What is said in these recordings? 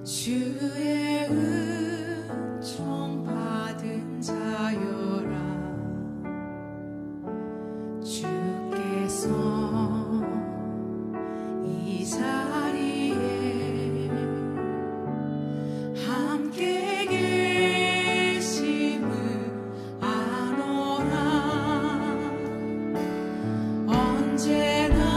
주의 은총 받은 자여라. 주께서 이 자리에 함께 계심을 아노라. 언제나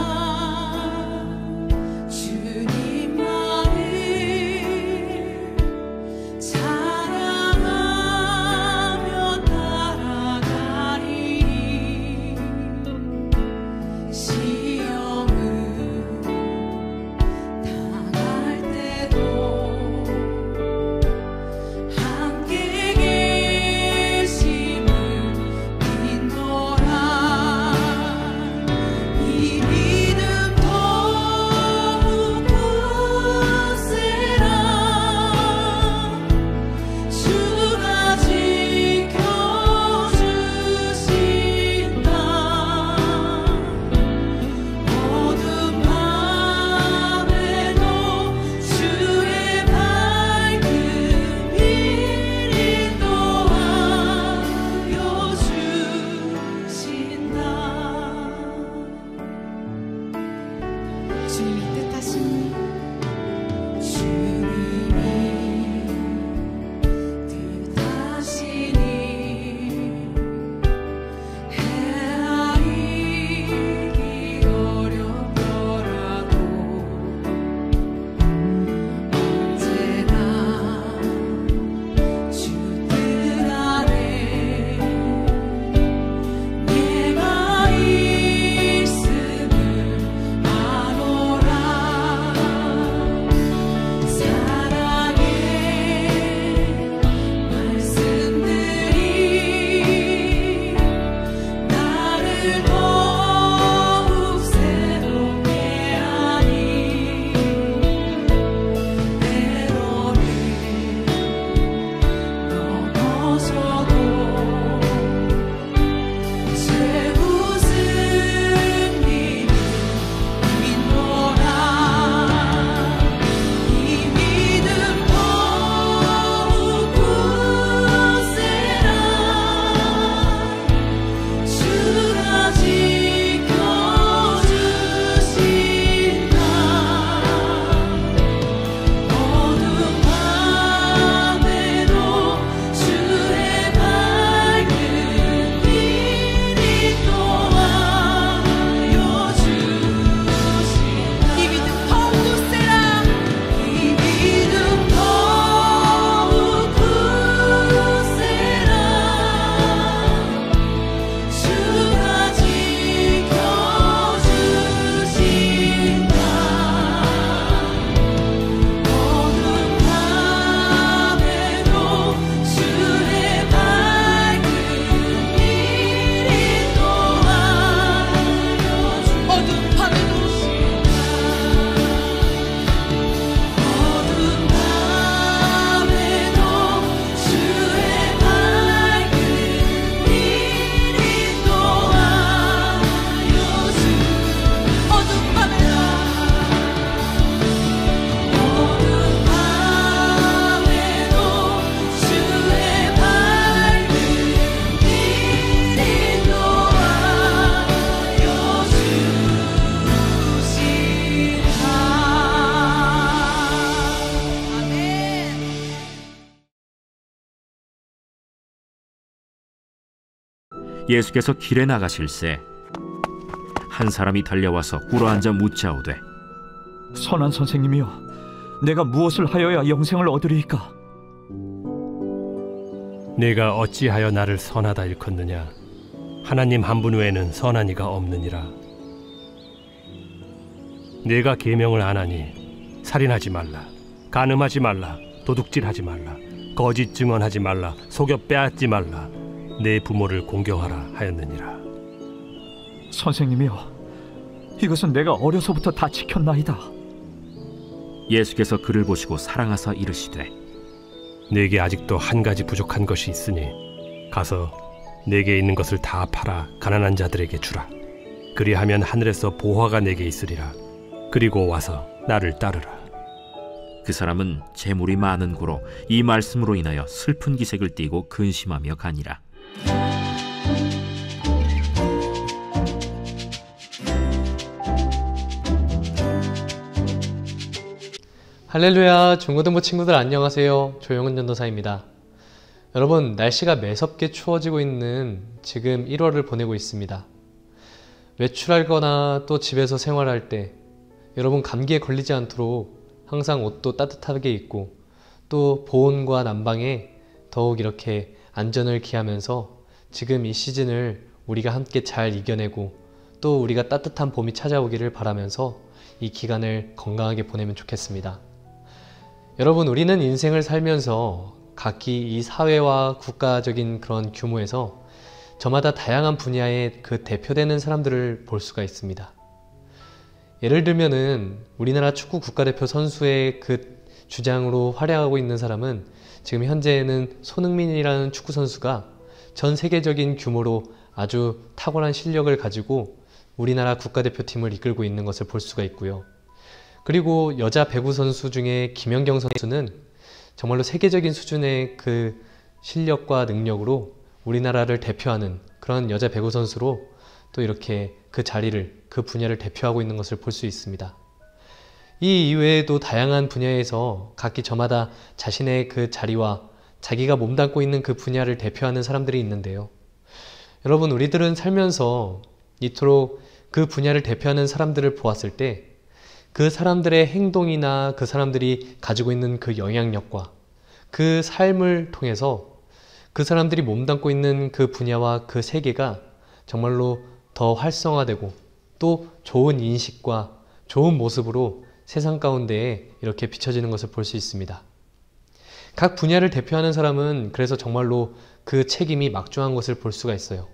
예수께서 길에 나가실새 한 사람이 달려와서 꿇어앉아 묻자오되, 선한 선생님이여, 내가 무엇을 하여야 영생을 얻으리이까? 네가 어찌하여 나를 선하다 일컫느냐? 하나님 한 분 외에는 선한 이가 없느니라. 네가 계명을 안 하니 살인하지 말라, 간음하지 말라, 도둑질하지 말라, 거짓 증언하지 말라, 속여 빼앗지 말라, 내 부모를 공경하라 하였느니라. 선생님이여, 이것은 내가 어려서부터 다 지켰나이다. 예수께서 그를 보시고 사랑하사 이르시되, 네게 아직도 한 가지 부족한 것이 있으니 가서 네게 있는 것을 다 팔아 가난한 자들에게 주라. 그리하면 하늘에서 보화가 네게 있으리라. 그리고 와서 나를 따르라. 그 사람은 재물이 많은 고로 이 말씀으로 인하여 슬픈 기색을 띠고 근심하며 가니라. 할렐루야, 중고등부 친구들 안녕하세요. 조영은 전도사입니다. 여러분, 날씨가 매섭게 추워지고 있는 지금 1월을 보내고 있습니다. 외출하거나 또 집에서 생활할 때 여러분 감기에 걸리지 않도록 항상 옷도 따뜻하게 입고 또 보온과 난방에 더욱 이렇게 안전을 기하면서 지금 이 시즌을 우리가 함께 잘 이겨내고 또 우리가 따뜻한 봄이 찾아오기를 바라면서 이 기간을 건강하게 보내면 좋겠습니다. 여러분, 우리는 인생을 살면서 각기 이 사회와 국가적인 그런 규모에서 저마다 다양한 분야의 그 대표되는 사람들을 볼 수가 있습니다. 예를 들면은 우리나라 축구 국가대표 선수의 그 주장으로 활약하고 있는 사람은 지금 현재는 손흥민이라는 축구 선수가 전 세계적인 규모로 아주 탁월한 실력을 가지고 우리나라 국가대표팀을 이끌고 있는 것을 볼 수가 있고요. 그리고 여자 배구 선수 중에 김연경 선수는 정말로 세계적인 수준의 그 실력과 능력으로 우리나라를 대표하는 그런 여자 배구 선수로 또 이렇게 그 자리를, 그 분야를 대표하고 있는 것을 볼 수 있습니다. 이 이외에도 다양한 분야에서 각기 저마다 자신의 그 자리와 자기가 몸담고 있는 그 분야를 대표하는 사람들이 있는데요. 여러분, 우리들은 살면서 이토록 그 분야를 대표하는 사람들을 보았을 때 그 사람들의 행동이나 그 사람들이 가지고 있는 그 영향력과 그 삶을 통해서 그 사람들이 몸담고 있는 그 분야와 그 세계가 정말로 더 활성화되고 또 좋은 인식과 좋은 모습으로 세상 가운데에 이렇게 비춰지는 것을 볼 수 있습니다. 각 분야를 대표하는 사람은 그래서 정말로 그 책임이 막중한 것을 볼 수가 있어요.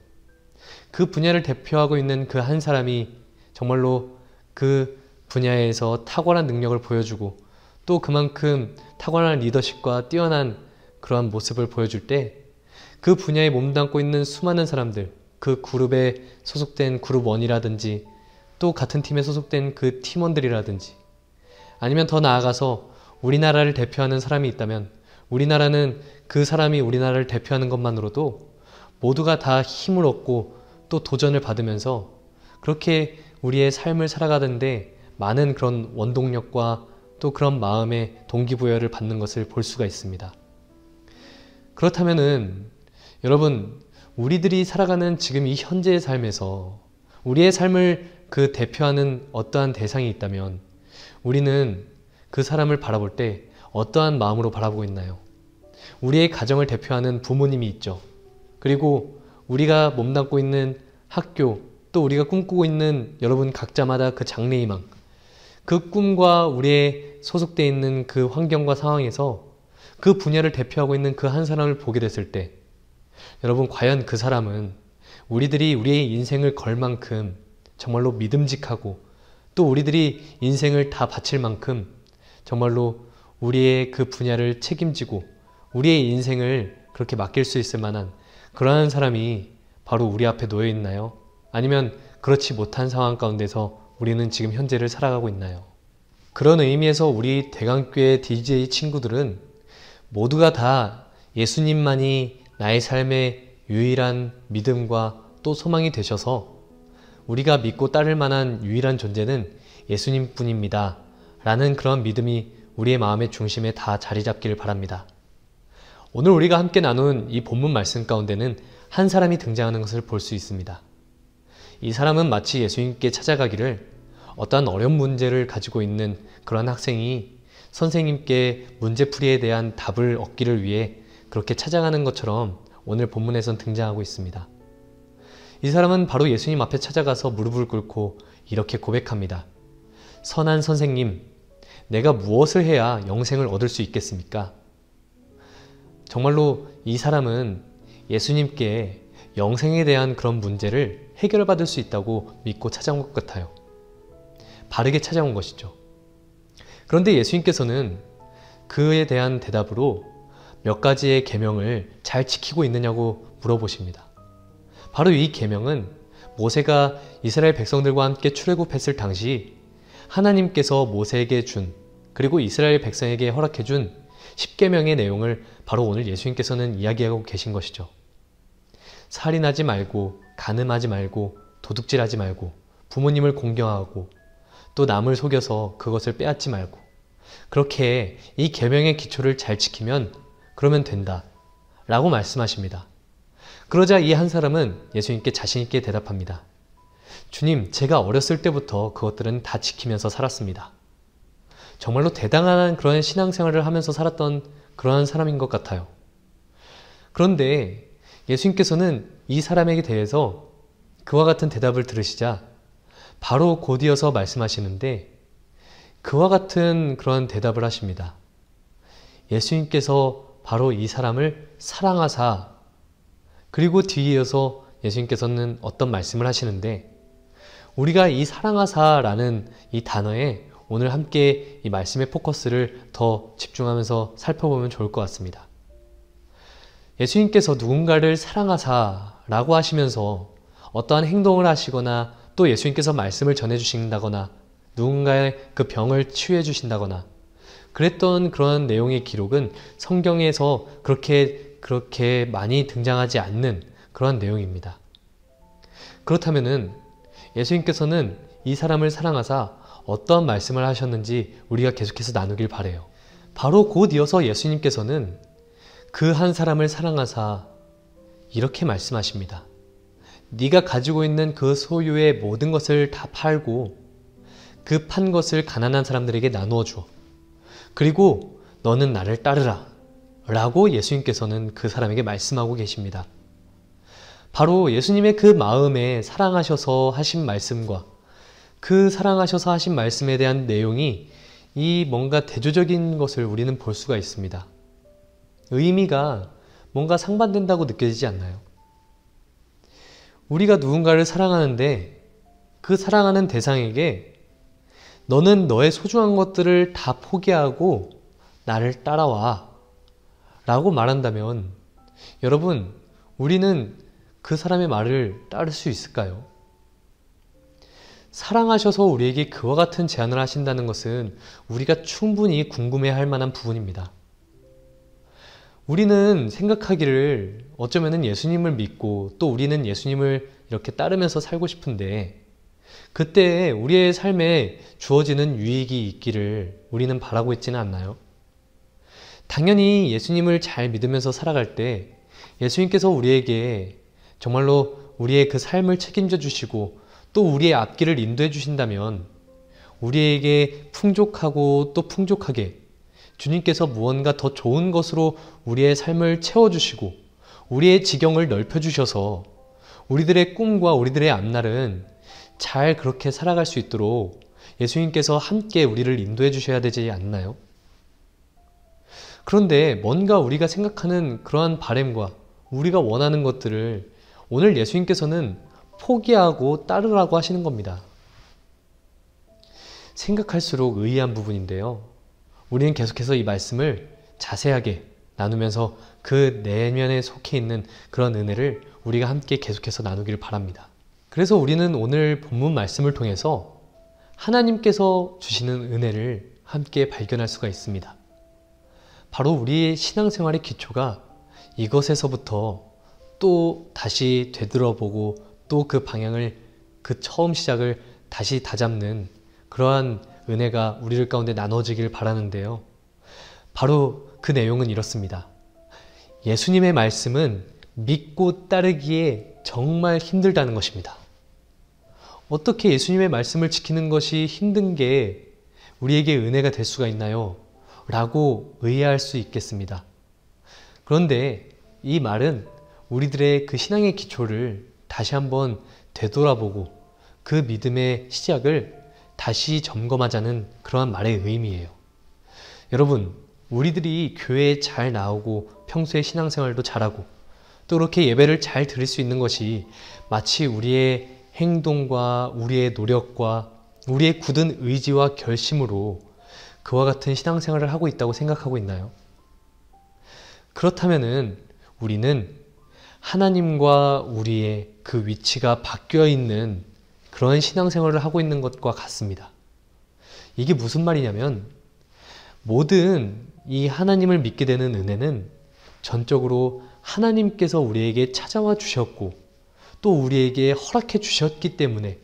그 분야를 대표하고 있는 그 한 사람이 정말로 그 분야에서 탁월한 능력을 보여주고 또 그만큼 탁월한 리더십과 뛰어난 그러한 모습을 보여줄 때 그 분야에 몸담고 있는 수많은 사람들, 그 그룹에 소속된 그룹1이라든지 또 같은 팀에 소속된 그 팀원들이라든지 아니면 더 나아가서 우리나라를 대표하는 사람이 있다면 우리나라는 그 사람이 우리나라를 대표하는 것만으로도 모두가 다 힘을 얻고 또 도전을 받으면서 그렇게 우리의 삶을 살아가는데 많은 그런 원동력과 또 그런 마음의 동기부여를 받는 것을 볼 수가 있습니다. 그렇다면은 여러분, 우리들이 살아가는 지금 이 현재의 삶에서 우리의 삶을 그 대표하는 어떠한 대상이 있다면 우리는 그 사람을 바라볼 때 어떠한 마음으로 바라보고 있나요? 우리의 가정을 대표하는 부모님이 있죠. 그리고 우리가 몸담고 있는 학교, 또 우리가 꿈꾸고 있는 여러분 각자마다 그 장래희망, 그 꿈과 우리의 소속되어 있는 그 환경과 상황에서 그 분야를 대표하고 있는 그 한 사람을 보게 됐을 때 여러분, 과연 그 사람은 우리들이 우리의 인생을 걸 만큼 정말로 믿음직하고 또 우리들이 인생을 다 바칠 만큼 정말로 우리의 그 분야를 책임지고 우리의 인생을 그렇게 맡길 수 있을 만한 그러한 사람이 바로 우리 앞에 놓여 있나요? 아니면 그렇지 못한 상황 가운데서 우리는 지금 현재를 살아가고 있나요? 그런 의미에서 우리 대강교회 DJ 친구들은 모두가 다 예수님만이 나의 삶의 유일한 믿음과 또 소망이 되셔서 우리가 믿고 따를 만한 유일한 존재는 예수님뿐입니다 라는 그런 믿음이 우리의 마음의 중심에 다 자리 잡기를 바랍니다. 오늘 우리가 함께 나눈 이 본문 말씀 가운데는 한 사람이 등장하는 것을 볼 수 있습니다. 이 사람은 마치 예수님께 찾아가기를 어떠한 어려운 문제를 가지고 있는 그런 학생이 선생님께 문제풀이에 대한 답을 얻기를 위해 그렇게 찾아가는 것처럼 오늘 본문에선 등장하고 있습니다. 이 사람은 바로 예수님 앞에 찾아가서 무릎을 꿇고 이렇게 고백합니다. 선한 선생님, 내가 무엇을 해야 영생을 얻을 수 있겠습니까? 정말로 이 사람은 예수님께 영생에 대한 그런 문제를 해결받을 수 있다고 믿고 찾아온 것 같아요. 바르게 찾아온 것이죠. 그런데 예수님께서는 그에 대한 대답으로 몇 가지의 계명을 잘 지키고 있느냐고 물어보십니다. 바로 이 계명은 모세가 이스라엘 백성들과 함께 출애굽했을 당시 하나님께서 모세에게 준 그리고 이스라엘 백성에게 허락해준 10계명의 내용을 바로 오늘 예수님께서는 이야기하고 계신 것이죠. 살인하지 말고, 간음하지 말고, 도둑질하지 말고, 부모님을 공경하고, 또 남을 속여서 그것을 빼앗지 말고, 그렇게 이 계명의 기초를 잘 지키면 그러면 된다 라고 말씀하십니다. 그러자 이 한 사람은 예수님께 자신있게 대답합니다. 주님, 제가 어렸을 때부터 그것들은 다 지키면서 살았습니다. 정말로 대단한 그런 신앙생활을 하면서 살았던 그러한 사람인 것 같아요. 그런데 예수님께서는 이 사람에게 대해서 그와 같은 대답을 들으시자 바로 곧이어서 말씀하시는데 그와 같은 그런 대답을 하십니다. 예수님께서 바로 이 사람을 사랑하사, 그리고 뒤에 이어서 예수님께서는 어떤 말씀을 하시는데 우리가 이 사랑하사라는 이 단어에 오늘 함께 이 말씀의 포커스를 더 집중하면서 살펴보면 좋을 것 같습니다. 예수님께서 누군가를 사랑하사라고 하시면서 어떠한 행동을 하시거나 또 예수님께서 말씀을 전해주신다거나 누군가의 그 병을 치유해 주신다거나 그랬던 그런 내용의 기록은 성경에서 그렇게 많이 등장하지 않는 그런 내용입니다. 그렇다면은 예수님께서는 이 사람을 사랑하사 어떠한 말씀을 하셨는지 우리가 계속해서 나누길 바라요. 바로 곧 이어서 예수님께서는 그 한 사람을 사랑하사 이렇게 말씀하십니다. 네가 가지고 있는 그 소유의 모든 것을 다 팔고 그 판 것을 가난한 사람들에게 나누어 주어. 그리고 너는 나를 따르라 라고 예수님께서는 그 사람에게 말씀하고 계십니다. 바로 예수님의 그 마음에 사랑하셔서 하신 말씀과 그 사랑하셔서 하신 말씀에 대한 내용이 이 뭔가 대조적인 것을 우리는 볼 수가 있습니다. 의미가 뭔가 상반된다고 느껴지지 않나요? 우리가 누군가를 사랑하는데 그 사랑하는 대상에게 너는 너의 소중한 것들을 다 포기하고 나를 따라와 라고 말한다면 여러분, 우리는 그 사람의 말을 따를 수 있을까요? 사랑하셔서 우리에게 그와 같은 제안을 하신다는 것은 우리가 충분히 궁금해할 만한 부분입니다. 우리는 생각하기를 어쩌면 예수님을 믿고 또 우리는 예수님을 이렇게 따르면서 살고 싶은데 그때 우리의 삶에 주어지는 유익이 있기를 우리는 바라고 있지는 않나요? 당연히 예수님을 잘 믿으면서 살아갈 때 예수님께서 우리에게 정말로 우리의 그 삶을 책임져 주시고 또 우리의 앞길을 인도해 주신다면 우리에게 풍족하고 또 풍족하게 주님께서 무언가 더 좋은 것으로 우리의 삶을 채워주시고 우리의 지경을 넓혀주셔서 우리들의 꿈과 우리들의 앞날은 잘 그렇게 살아갈 수 있도록 예수님께서 함께 우리를 인도해 주셔야 되지 않나요? 그런데 뭔가 우리가 생각하는 그러한 바램과 우리가 원하는 것들을 오늘 예수님께서는 포기하고 따르라고 하시는 겁니다. 생각할수록 의아한 부분인데요. 우리는 계속해서 이 말씀을 자세하게 나누면서 그 내면에 속해 있는 그런 은혜를 우리가 함께 계속해서 나누기를 바랍니다. 그래서 우리는 오늘 본문 말씀을 통해서 하나님께서 주시는 은혜를 함께 발견할 수가 있습니다. 바로 우리의 신앙생활의 기초가 이것에서부터 또 다시 되돌아보고 또 그 방향을, 그 처음 시작을 다시 다잡는 그러한 은혜가 우리들 가운데 나눠지길 바라는데요. 바로 그 내용은 이렇습니다. 예수님의 말씀은 믿고 따르기에 정말 힘들다는 것입니다. 어떻게 예수님의 말씀을 지키는 것이 힘든 게 우리에게 은혜가 될 수가 있나요? 라고 의아할 수 있겠습니다. 그런데 이 말은 우리들의 그 신앙의 기초를 다시 한번 되돌아보고 그 믿음의 시작을 다시 점검하자는 그러한 말의 의미예요. 여러분, 우리들이 교회에 잘 나오고 평소에 신앙생활도 잘하고 또 그렇게 예배를 잘 드릴 수 있는 것이 마치 우리의 행동과 우리의 노력과 우리의 굳은 의지와 결심으로 그와 같은 신앙생활을 하고 있다고 생각하고 있나요? 그렇다면은 우리는 하나님과 우리의 그 위치가 바뀌어 있는 그런 신앙생활을 하고 있는 것과 같습니다. 이게 무슨 말이냐면 모든 이 하나님을 믿게 되는 은혜는 전적으로 하나님께서 우리에게 찾아와 주셨고 또 우리에게 허락해 주셨기 때문에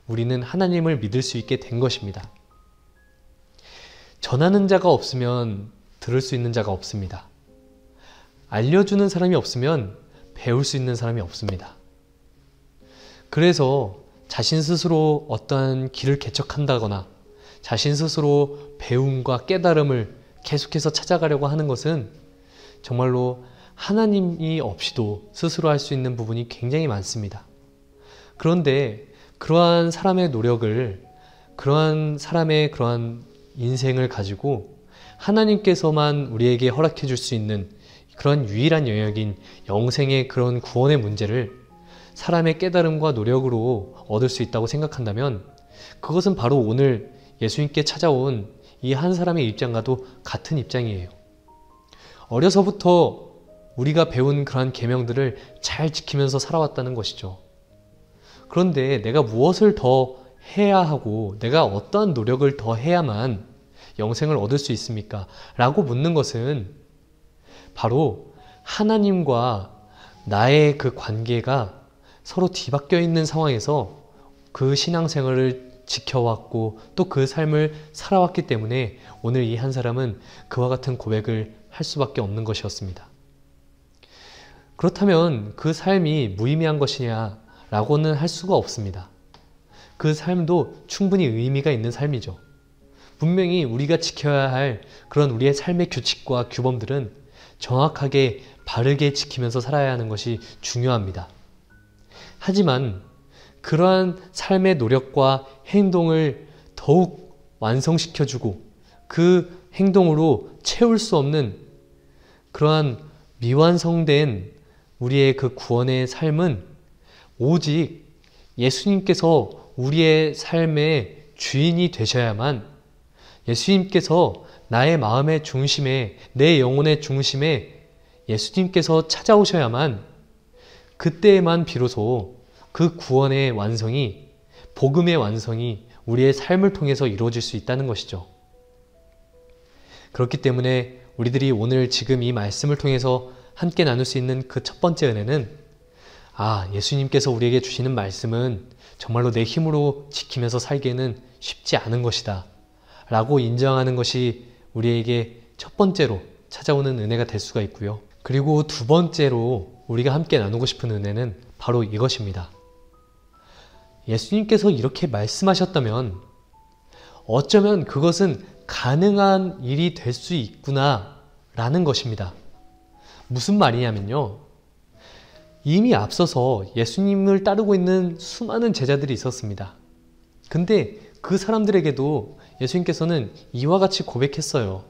우리는 하나님을 믿을 수 있게 된 것입니다. 전하는 자가 없으면 들을 수 있는 자가 없습니다. 알려주는 사람이 없으면 배울 수 있는 사람이 없습니다. 그래서 자신 스스로 어떠한 길을 개척한다거나 자신 스스로 배움과 깨달음을 계속해서 찾아가려고 하는 것은 정말로 하나님이 없이도 스스로 할 수 있는 부분이 굉장히 많습니다. 그런데 그러한 사람의 노력을, 그러한 사람의 그러한 인생을 가지고 하나님께서만 우리에게 허락해 줄 수 있는 그런 유일한 영역인 영생의 그런 구원의 문제를 사람의 깨달음과 노력으로 얻을 수 있다고 생각한다면 그것은 바로 오늘 예수님께 찾아온 이 한 사람의 입장과도 같은 입장이에요. 어려서부터 우리가 배운 그러한 계명들을 잘 지키면서 살아왔다는 것이죠. 그런데 내가 무엇을 더 해야 하고 내가 어떠한 노력을 더 해야만 영생을 얻을 수 있습니까? 라고 묻는 것은 바로 하나님과 나의 그 관계가 서로 뒤바뀌어 있는 상황에서 그 신앙생활을 지켜왔고 또 그 삶을 살아왔기 때문에 오늘 이 한 사람은 그와 같은 고백을 할 수밖에 없는 것이었습니다. 그렇다면 그 삶이 무의미한 것이냐라고는 할 수가 없습니다. 그 삶도 충분히 의미가 있는 삶이죠. 분명히 우리가 지켜야 할 그런 우리의 삶의 규칙과 규범들은 정확하게 바르게 지키면서 살아야 하는 것이 중요합니다. 하지만 그러한 삶의 노력과 행동을 더욱 완성시켜주고 그 행동으로 채울 수 없는 그러한 미완성된 우리의 그 구원의 삶은 오직 예수님께서 우리의 삶의 주인이 되셔야만, 예수님께서 나의 마음의 중심에, 내 영혼의 중심에 예수님께서 찾아오셔야만 그때에만 비로소 그 구원의 완성이, 복음의 완성이 우리의 삶을 통해서 이루어질 수 있다는 것이죠. 그렇기 때문에 우리들이 오늘 지금 이 말씀을 통해서 함께 나눌 수 있는 그 첫 번째 은혜는, 예수님께서 우리에게 주시는 말씀은 정말로 내 힘으로 지키면서 살기에는 쉽지 않은 것이다 라고 인정하는 것이 우리에게 첫 번째로 찾아오는 은혜가 될 수가 있고요. 그리고 두 번째로 우리가 함께 나누고 싶은 은혜는 바로 이것입니다. 예수님께서 이렇게 말씀하셨다면 어쩌면 그것은 가능한 일이 될 수 있구나 라는 것입니다. 무슨 말이냐면요, 이미 앞서서 예수님을 따르고 있는 수많은 제자들이 있었습니다. 근데 그 사람들에게도 예수님께서는 이와 같이 고백했어요.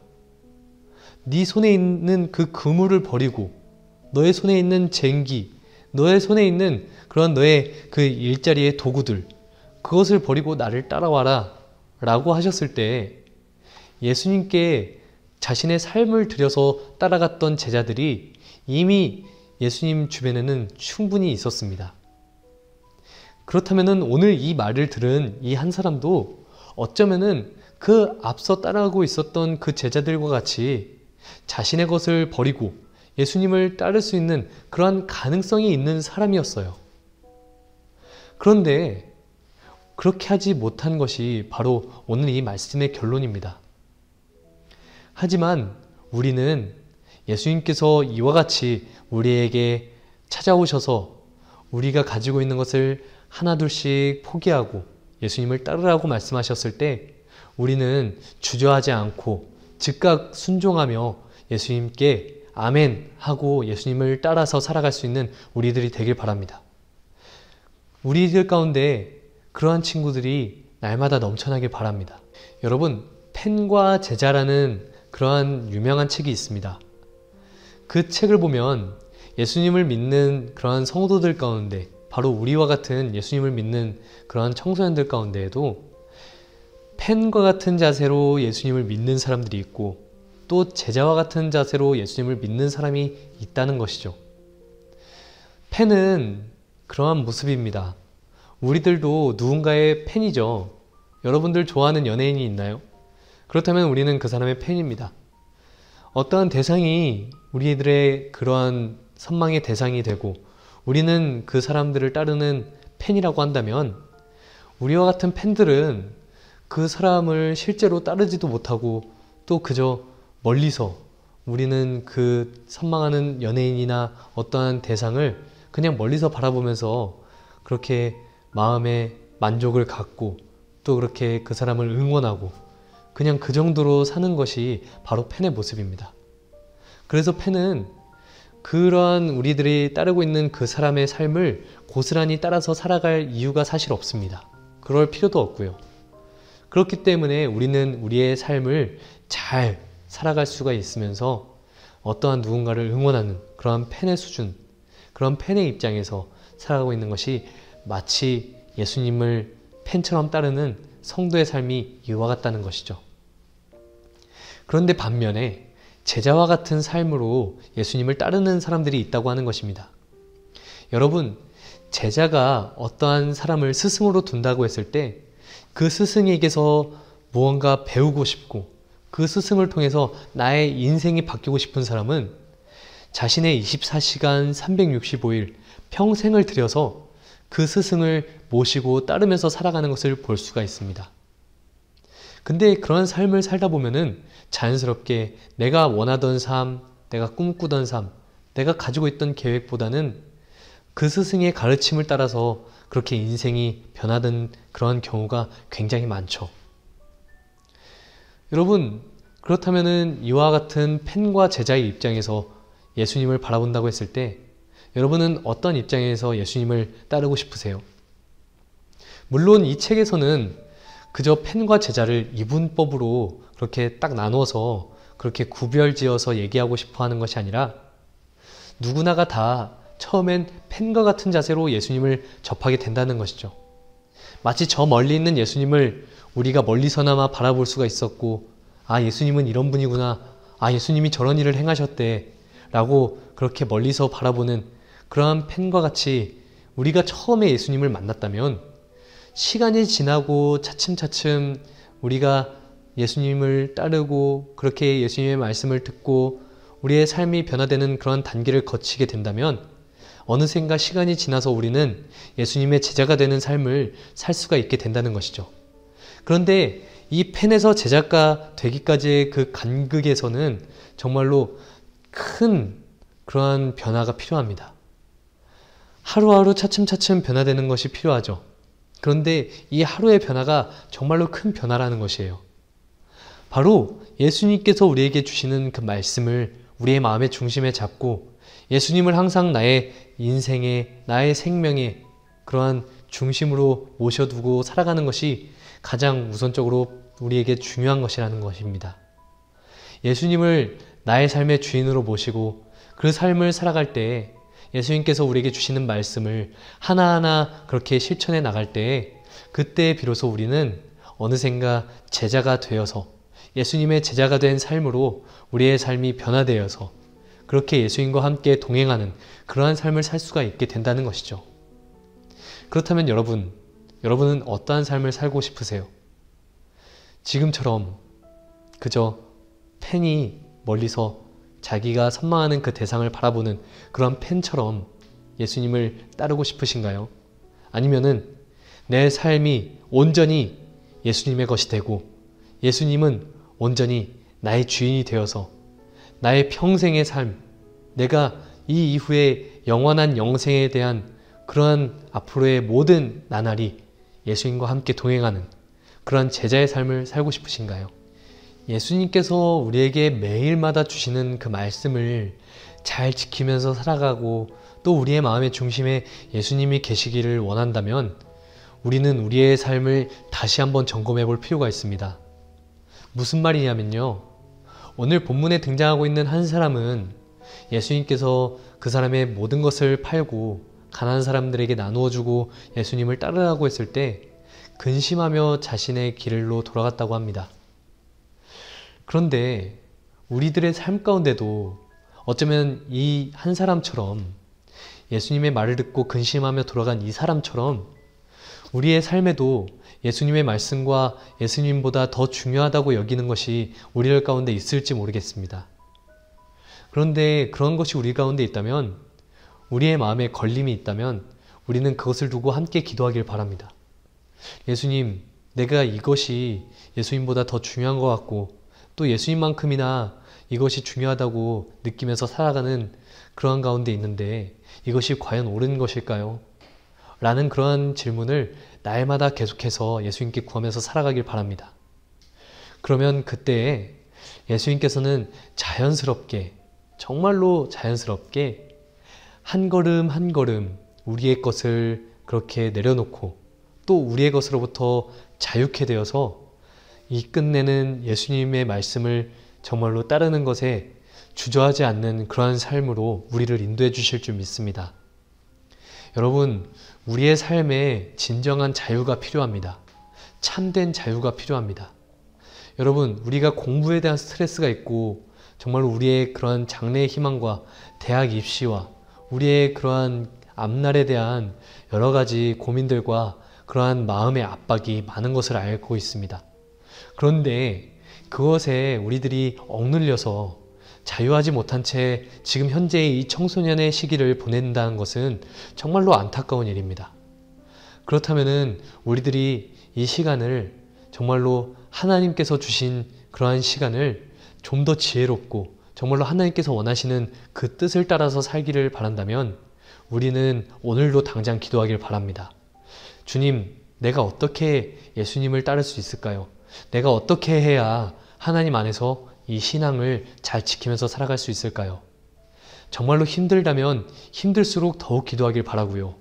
네 손에 있는 그 그물을 버리고 너의 손에 있는 쟁기, 너의 손에 있는 그런 너의 그 일자리의 도구들, 그것을 버리고 나를 따라와라 라고 하셨을 때 예수님께 자신의 삶을 들여서 따라갔던 제자들이 이미 예수님 주변에는 충분히 있었습니다. 그렇다면 오늘 이 말을 들은 이 한 사람도 어쩌면은 그 앞서 따라가고 있었던 그 제자들과 같이 자신의 것을 버리고 예수님을 따를 수 있는 그러한 가능성이 있는 사람이었어요. 그런데 그렇게 하지 못한 것이 바로 오늘 이 말씀의 결론입니다. 하지만 우리는 예수님께서 이와 같이 우리에게 찾아오셔서 우리가 가지고 있는 것을 하나둘씩 포기하고 예수님을 따르라고 말씀하셨을 때 우리는 주저하지 않고 즉각 순종하며 예수님께 아멘 하고 예수님을 따라서 살아갈 수 있는 우리들이 되길 바랍니다. 우리들 가운데 그러한 친구들이 날마다 넘쳐나길 바랍니다. 여러분, 펜과 제자라는 그러한 유명한 책이 있습니다. 그 책을 보면 예수님을 믿는 그러한 성도들 가운데, 바로 우리와 같은 예수님을 믿는 그러한 청소년들 가운데에도 펜과 같은 자세로 예수님을 믿는 사람들이 있고 또 제자와 같은 자세로 예수님을 믿는 사람이 있다는 것이죠. 펜은 그러한 모습입니다. 우리들도 누군가의 팬이죠. 여러분들 좋아하는 연예인이 있나요? 그렇다면 우리는 그 사람의 팬입니다. 어떠한 대상이 우리들의 그러한 선망의 대상이 되고 우리는 그 사람들을 따르는 팬이라고 한다면 우리와 같은 팬들은 그 사람을 실제로 따르지도 못하고 또 그저 멀리서 우리는 그 선망하는 연예인이나 어떠한 대상을 그냥 멀리서 바라보면서 그렇게 마음에 만족을 갖고 또 그렇게 그 사람을 응원하고 그냥 그 정도로 사는 것이 바로 팬의 모습입니다. 그래서 팬은 그러한 우리들이 따르고 있는 그 사람의 삶을 고스란히 따라서 살아갈 이유가 사실 없습니다. 그럴 필요도 없고요. 그렇기 때문에 우리는 우리의 삶을 잘 살아갈 수가 있으면서 어떠한 누군가를 응원하는 그러한 팬의 수준, 그런 팬의 입장에서 살아가고 있는 것이 마치 예수님을 팬처럼 따르는 성도의 삶이 이와 같다는 것이죠. 그런데 반면에 제자와 같은 삶으로 예수님을 따르는 사람들이 있다고 하는 것입니다. 여러분, 제자가 어떠한 사람을 스승으로 둔다고 했을 때 그 스승에게서 무언가 배우고 싶고 그 스승을 통해서 나의 인생이 바뀌고 싶은 사람은 자신의 24시간 365일 평생을 들여서 그 스승을 모시고 따르면서 살아가는 것을 볼 수가 있습니다. 근데 그런 삶을 살다 보면은 자연스럽게 내가 원하던 삶, 내가 꿈꾸던 삶, 내가 가지고 있던 계획보다는 그 스승의 가르침을 따라서 그렇게 인생이 변하던 그런 경우가 굉장히 많죠. 여러분, 그렇다면은 이와 같은 팬과 제자의 입장에서 예수님을 바라본다고 했을 때 여러분은 어떤 입장에서 예수님을 따르고 싶으세요? 물론 이 책에서는 그저 팬과 제자를 이분법으로 그렇게 딱 나누어서 그렇게 구별지어서 얘기하고 싶어 하는 것이 아니라 누구나가 다 처음엔 팬과 같은 자세로 예수님을 접하게 된다는 것이죠. 마치 저 멀리 있는 예수님을 우리가 멀리서나마 바라볼 수가 있었고, 아, 예수님은 이런 분이구나, 아, 예수님이 저런 일을 행하셨대 라고 그렇게 멀리서 바라보는 그러한 팬과 같이 우리가 처음에 예수님을 만났다면 시간이 지나고 차츰차츰 우리가 예수님을 따르고 그렇게 예수님의 말씀을 듣고 우리의 삶이 변화되는 그런 단계를 거치게 된다면 어느샌가 시간이 지나서 우리는 예수님의 제자가 되는 삶을 살 수가 있게 된다는 것이죠. 그런데 이 팬에서 제자가 되기까지의 그 간극에서는 정말로 큰 그러한 변화가 필요합니다. 하루하루 차츰차츰 변화되는 것이 필요하죠. 그런데 이 하루의 변화가 정말로 큰 변화라는 것이에요. 바로 예수님께서 우리에게 주시는 그 말씀을 우리의 마음의 중심에 잡고 예수님을 항상 나의 인생에, 나의 생명에 그러한 중심으로 모셔두고 살아가는 것이 가장 우선적으로 우리에게 중요한 것이라는 것입니다. 예수님을 나의 삶의 주인으로 모시고 그 삶을 살아갈 때 예수님께서 우리에게 주시는 말씀을 하나하나 그렇게 실천해 나갈 때 그때 비로소 우리는 어느샌가 제자가 되어서 예수님의 제자가 된 삶으로 우리의 삶이 변화되어서 그렇게 예수님과 함께 동행하는 그러한 삶을 살 수가 있게 된다는 것이죠. 그렇다면 여러분은 어떠한 삶을 살고 싶으세요? 지금처럼 그저 팬이 멀리서 자기가 선망하는 그 대상을 바라보는 그런 팬처럼 예수님을 따르고 싶으신가요? 아니면은 내 삶이 온전히 예수님의 것이 되고 예수님은 온전히 나의 주인이 되어서 나의 평생의 삶, 내가 이 이후에 영원한 영생에 대한 그러한 앞으로의 모든 나날이 예수님과 함께 동행하는 그러한 제자의 삶을 살고 싶으신가요? 예수님께서 우리에게 매일마다 주시는 그 말씀을 잘 지키면서 살아가고 또 우리의 마음의 중심에 예수님이 계시기를 원한다면 우리는 우리의 삶을 다시 한번 점검해 볼 필요가 있습니다. 무슨 말이냐면요. 오늘 본문에 등장하고 있는 한 사람은 예수님께서 그 사람의 모든 것을 팔고 가난한 사람들에게 나누어주고 예수님을 따르라고 했을 때 근심하며 자신의 길로 돌아갔다고 합니다. 그런데 우리들의 삶 가운데도 어쩌면 이 한 사람처럼 예수님의 말을 듣고 근심하며 돌아간 이 사람처럼 우리의 삶에도 예수님의 말씀과 예수님보다 더 중요하다고 여기는 것이 우리 가운데 있을지 모르겠습니다. 그런데 그런 것이 우리 가운데 있다면, 우리의 마음에 걸림이 있다면 우리는 그것을 두고 함께 기도하길 바랍니다. 예수님, 내가 이것이 예수님보다 더 중요한 것 같고 또 예수님만큼이나 이것이 중요하다고 느끼면서 살아가는 그러한 가운데 있는데 이것이 과연 옳은 것일까요? 라는 그러한 질문을 날마다 계속해서 예수님께 구하면서 살아가길 바랍니다. 그러면 그때에 예수님께서는 자연스럽게, 정말로 자연스럽게 한 걸음 한 걸음 우리의 것을 그렇게 내려놓고 또 우리의 것으로부터 자유케 되어서 이 끝내는 예수님의 말씀을 정말로 따르는 것에 주저하지 않는 그러한 삶으로 우리를 인도해 주실 줄 믿습니다. 여러분, 우리의 삶에 진정한 자유가 필요합니다. 참된 자유가 필요합니다. 여러분, 우리가 공부에 대한 스트레스가 있고 정말로 우리의 그러한 장래의 희망과 대학 입시와 우리의 그러한 앞날에 대한 여러 가지 고민들과 그러한 마음의 압박이 많은 것을 알고 있습니다. 그런데 그것에 우리들이 억눌려서 자유하지 못한 채 지금 현재의 이 청소년의 시기를 보낸다는 것은 정말로 안타까운 일입니다. 그렇다면 우리들이 이 시간을 정말로 하나님께서 주신 그러한 시간을 좀 더 지혜롭고 정말로 하나님께서 원하시는 그 뜻을 따라서 살기를 바란다면 우리는 오늘도 당장 기도하길 바랍니다. 주님, 내가 어떻게 예수님을 따를 수 있을까요? 내가 어떻게 해야 하나님 안에서 이 신앙을 잘 지키면서 살아갈 수 있을까요? 정말로 힘들다면 힘들수록 더욱 기도하길 바라고요.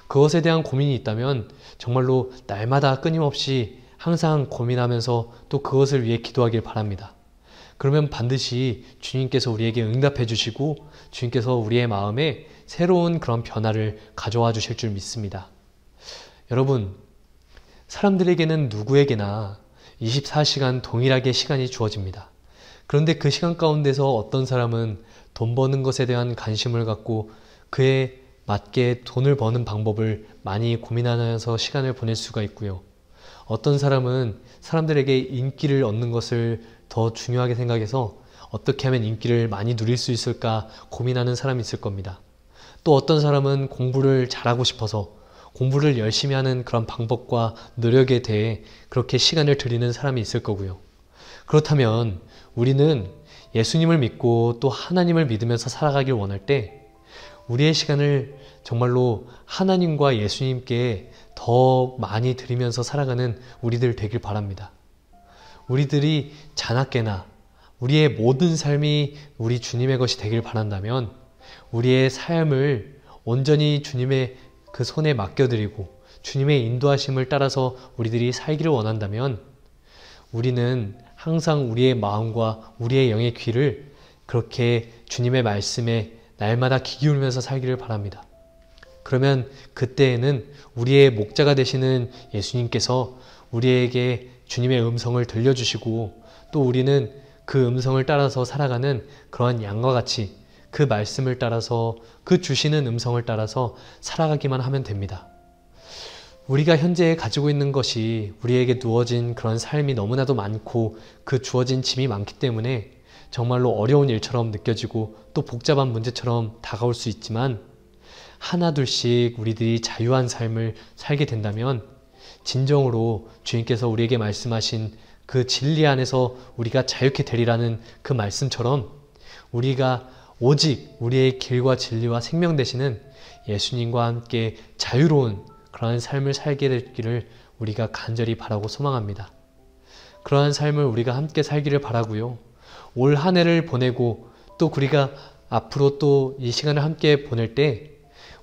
그것에 대한 고민이 있다면 정말로 날마다 끊임없이 항상 고민하면서 또 그것을 위해 기도하길 바랍니다. 그러면 반드시 주님께서 우리에게 응답해 주시고 주님께서 우리의 마음에 새로운 그런 변화를 가져와 주실 줄 믿습니다. 여러분, 사람들에게는 누구에게나 24시간 동일하게 시간이 주어집니다. 그런데 그 시간 가운데서 어떤 사람은 돈 버는 것에 대한 관심을 갖고 그에 맞게 돈을 버는 방법을 많이 고민하면서 시간을 보낼 수가 있고요. 어떤 사람은 사람들에게 인기를 얻는 것을 더 중요하게 생각해서 어떻게 하면 인기를 많이 누릴 수 있을까 고민하는 사람이 있을 겁니다. 또 어떤 사람은 공부를 잘하고 싶어서 공부를 열심히 하는 그런 방법과 노력에 대해 그렇게 시간을 들이는 사람이 있을 거고요. 그렇다면 우리는 예수님을 믿고 또 하나님을 믿으면서 살아가길 원할 때 우리의 시간을 정말로 하나님과 예수님께 더 많이 드리면서 살아가는 우리들 되길 바랍니다. 우리들이 자나깨나 우리의 모든 삶이 우리 주님의 것이 되길 바란다면 우리의 삶을 온전히 주님의 그 손에 맡겨드리고 주님의 인도하심을 따라서 우리들이 살기를 원한다면 우리는 항상 우리의 마음과 우리의 영의 귀를 그렇게 주님의 말씀에 날마다 귀 기울이면서 살기를 바랍니다. 그러면 그때에는 우리의 목자가 되시는 예수님께서 우리에게 주님의 음성을 들려주시고 또 우리는 그 음성을 따라서 살아가는 그러한 양과 같이 그 말씀을 따라서 그 주시는 음성을 따라서 살아가기만 하면 됩니다. 우리가 현재 가지고 있는 것이 우리에게 주어진 그런 삶이 너무나도 많고 그 주어진 짐이 많기 때문에 정말로 어려운 일처럼 느껴지고 또 복잡한 문제처럼 다가올 수 있지만 하나둘씩 우리들이 자유한 삶을 살게 된다면 진정으로 주님께서 우리에게 말씀하신 그 진리 안에서 우리가 자유케 되리라는 그 말씀처럼 우리가 오직 우리의 길과 진리와 생명 되시는 예수님과 함께 자유로운 그러한 삶을 살게 되기를 우리가 간절히 바라고 소망합니다. 그러한 삶을 우리가 함께 살기를 바라고요. 올 한 해를 보내고 또 우리가 앞으로 또 이 시간을 함께 보낼 때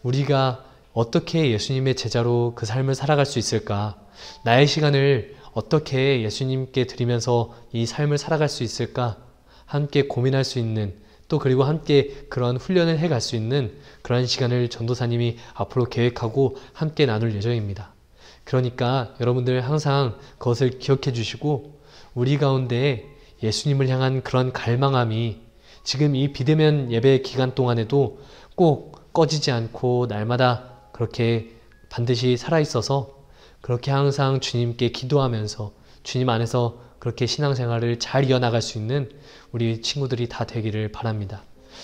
우리가 어떻게 예수님의 제자로 그 삶을 살아갈 수 있을까? 나의 시간을 어떻게 예수님께 드리면서 이 삶을 살아갈 수 있을까? 함께 고민할 수 있는 또 그리고 함께 그런 훈련을 해갈 수 있는 그런 시간을 전도사님이 앞으로 계획하고 함께 나눌 예정입니다. 그러니까 여러분들 항상 그것을 기억해 주시고 우리 가운데 예수님을 향한 그런 갈망함이 지금 이 비대면 예배 기간 동안에도 꼭 꺼지지 않고 날마다 그렇게 반드시 살아있어서 그렇게 항상 주님께 기도하면서 주님 안에서 그렇게 신앙생활을 잘 이어나갈 수 있는 우리 친구들이 다 되기를 바랍니다.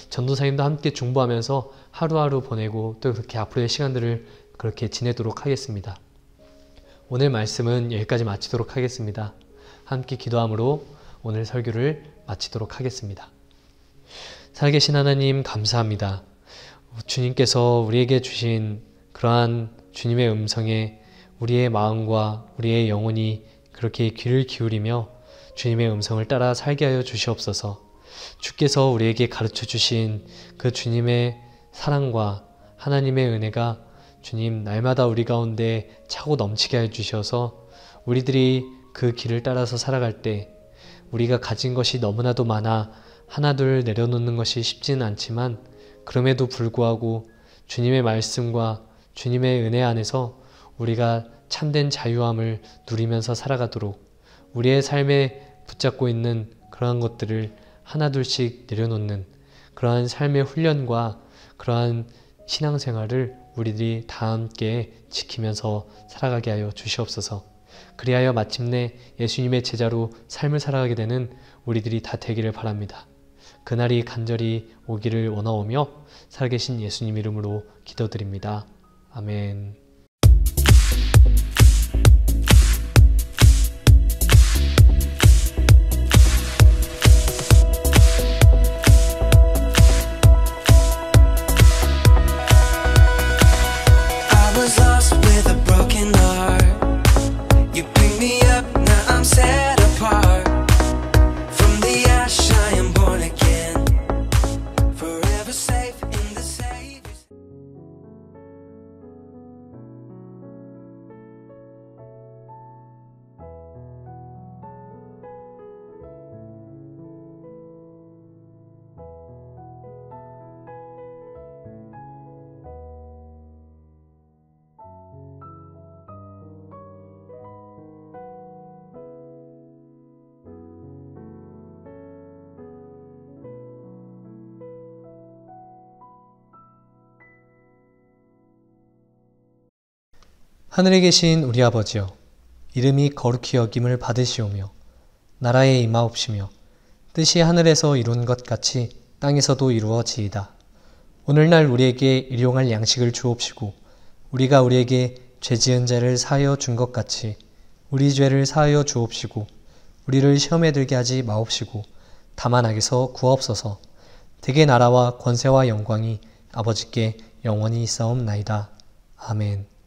전도사님도 함께 중보하면서 하루하루 보내고 또 그렇게 앞으로의 시간들을 그렇게 지내도록 하겠습니다. 오늘 말씀은 여기까지 마치도록 하겠습니다. 함께 기도함으로 오늘 설교를 마치도록 하겠습니다. 살아계신 하나님 감사합니다. 주님께서 우리에게 주신 그러한 주님의 음성에 우리의 마음과 우리의 영혼이 그렇게 귀를 기울이며 주님의 음성을 따라 살게 하여 주시옵소서. 주께서 우리에게 가르쳐 주신 그 주님의 사랑과 하나님의 은혜가 주님 날마다 우리 가운데 차고 넘치게 해 주셔서 우리들이 그 길을 따라서 살아갈 때 우리가 가진 것이 너무나도 많아 하나둘 내려놓는 것이 쉽지는 않지만 그럼에도 불구하고 주님의 말씀과 주님의 은혜 안에서 우리가 참된 자유함을 누리면서 살아가도록 우리의 삶에 붙잡고 있는 그러한 것들을 하나둘씩 내려놓는 그러한 삶의 훈련과 그러한 신앙생활을 우리들이 다 함께 지키면서 살아가게 하여 주시옵소서. 그리하여 마침내 예수님의 제자로 삶을 살아가게 되는 우리들이 다 되기를 바랍니다. 그날이 간절히 오기를 원하오며 살아계신 예수님 이름으로 기도드립니다. 아멘. 하늘에 계신 우리 아버지여, 이름이 거룩히 여김을 받으시오며 나라에 임하옵시며 뜻이 하늘에서 이룬 것 같이 땅에서도 이루어지이다. 오늘날 우리에게 일용할 양식을 주옵시고 우리가 우리에게 죄지은 자를 사하여 준 것 같이 우리 죄를 사하여 주옵시고 우리를 시험에 들게 하지 마옵시고 다만 악에서 구하옵소서. 대개 나라와 권세와 영광이 아버지께 영원히 있사옵나이다. 아멘.